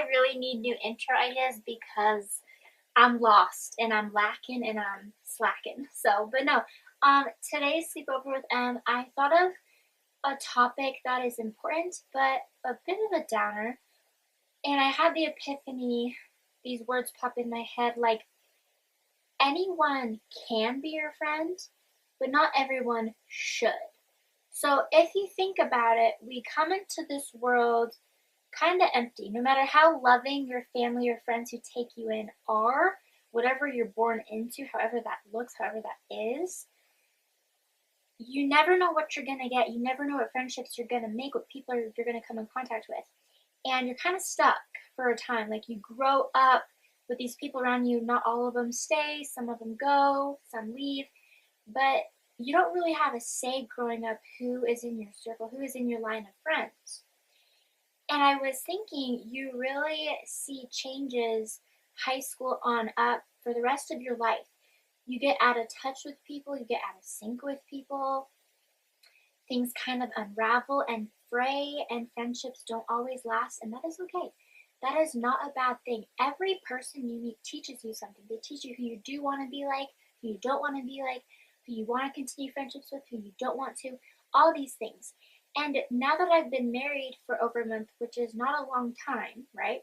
I really need new intro ideas because I'm lost and I'm lacking and I'm slacking. So, but no, today's sleepover with I thought of a topic that is important, but a bit of a downer. And I had the epiphany, these words pop in my head like anyone can be your friend, but not everyone should. So if you think about it, we come into this world kind of empty. No matter how loving your family or friends who take you in are, whatever you're born into, however that looks, however that is, you never know what you're going to get. You never know what friendships you're going to make, what people you're going to come in contact with. And you're kind of stuck for a time. Like you grow up with these people around you. Not all of them stay, some of them go, some leave. But you don't really have a say growing up who is in your circle, who is in your line of friends. And I was thinking, you really see changes high school on up for the rest of your life. You get out of touch with people, you get out of sync with people, things kind of unravel and fray, and friendships don't always last, and that is okay. That is not a bad thing. Every person you meet teaches you something. They teach you who you do want to be like, who you don't want to be like, who you want to continue friendships with, who you don't want to, all these things. And now that I've been married for over a month, which is not a long time, right?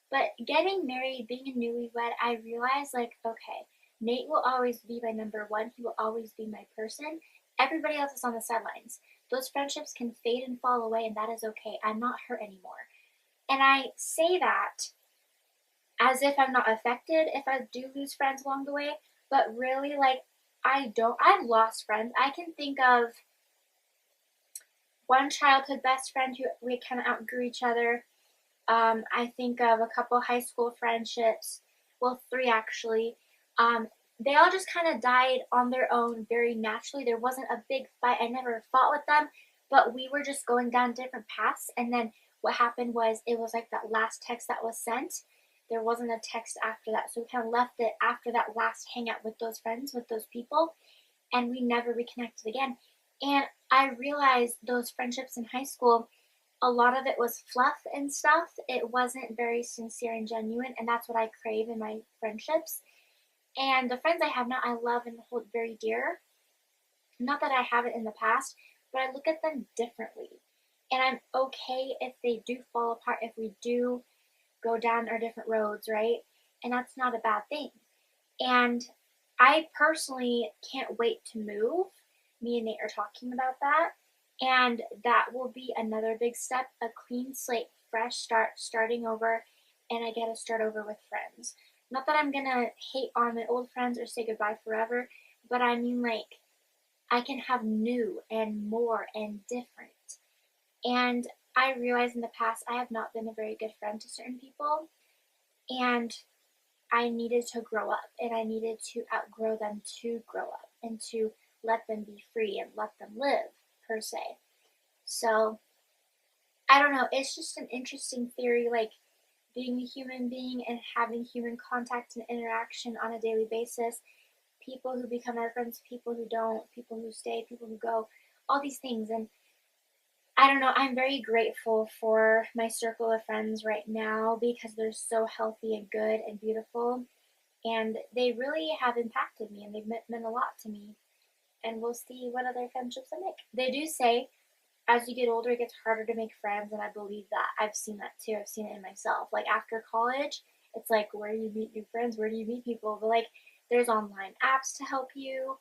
But getting married, being a newlywed, I realized like, okay, Nate will always be my number one. He will always be my person. Everybody else is on the sidelines. Those friendships can fade and fall away, and that is okay. I'm not hurt anymore. And I say that as if I'm not affected if I do lose friends along the way, but really, like, I've lost friends. I can think of one childhood best friend who we kind of outgrew each other. I think of a couple high school friendships, well, three actually. They all just kind of died on their own very naturally. There wasn't a big fight. I never fought with them, but we were just going down different paths. And then what happened was it was like that last text that was sent. There wasn't a text after that. So we kind of left it after that last hangout with those friends, with those people, and we never reconnected again. And I realized those friendships in high school, a lot of it was fluff and stuff. It wasn't very sincere and genuine, and that's what I crave in my friendships. And the friends I have now, I love and hold very dear. Not that I haven't in the past, but I look at them differently. And I'm okay if they do fall apart, if we do go down our different roads, right? And that's not a bad thing. And I personally can't wait to move. Me and Nate are talking about that. And that will be another big step, a clean slate, fresh start, starting over, and I get to start over with friends. Not that I'm gonna hate on my old friends or say goodbye forever, but I mean like I can have new and more and different. And I realize in the past I have not been a very good friend to certain people, and I needed to grow up and I needed to outgrow them to grow up and to let them be free and let them live, per se. So, I don't know, it's just an interesting theory, like being a human being and having human contact and interaction on a daily basis. People who become our friends, people who don't, people who stay, people who go, all these things. And I don't know, I'm very grateful for my circle of friends right now because they're so healthy and good and beautiful. And they really have impacted me and they've meant a lot to me. And we'll see what other friendships I make. They do say as you get older, it gets harder to make friends, and I believe that. I've seen that too. I've seen it in myself. Like after college, it's like, where do you meet new friends? Where do you meet people? But like, there's online apps to help you.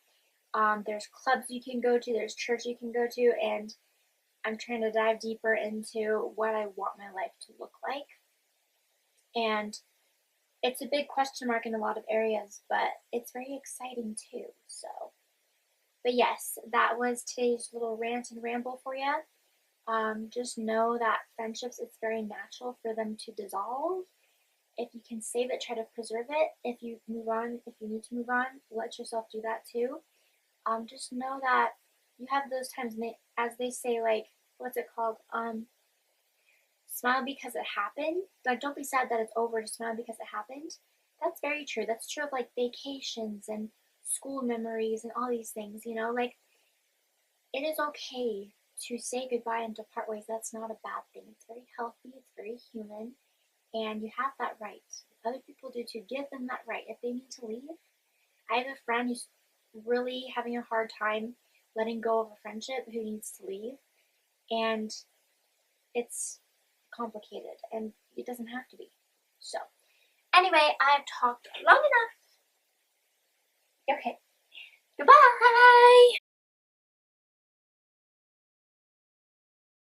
There's clubs you can go to. There's church you can go to, and I'm trying to dive deeper into what I want my life to look like. And it's a big question mark in a lot of areas, but it's very exciting too. So, but yes, that was today's little rant and ramble for you. Just know that friendships, it's very natural for them to dissolve. If you can save it, try to preserve it. If you move on, if you need to move on, let yourself do that too. Just know that you have those times, as they say, like, what's it called? Smile because it happened. Like, don't be sad that it's over, just smile because it happened. That's very true. That's true of like vacations and school memories and all these things, you know? Like, it is okay to say goodbye and to part ways. That's not a bad thing. It's very healthy, it's very human, and you have that right. Other people do too. Give them that right. If they need to leave, I have a friend who's really having a hard time letting go of a friendship who needs to leave, and it's complicated, and it doesn't have to be. So, anyway, I've talked long enough. Okay, goodbye!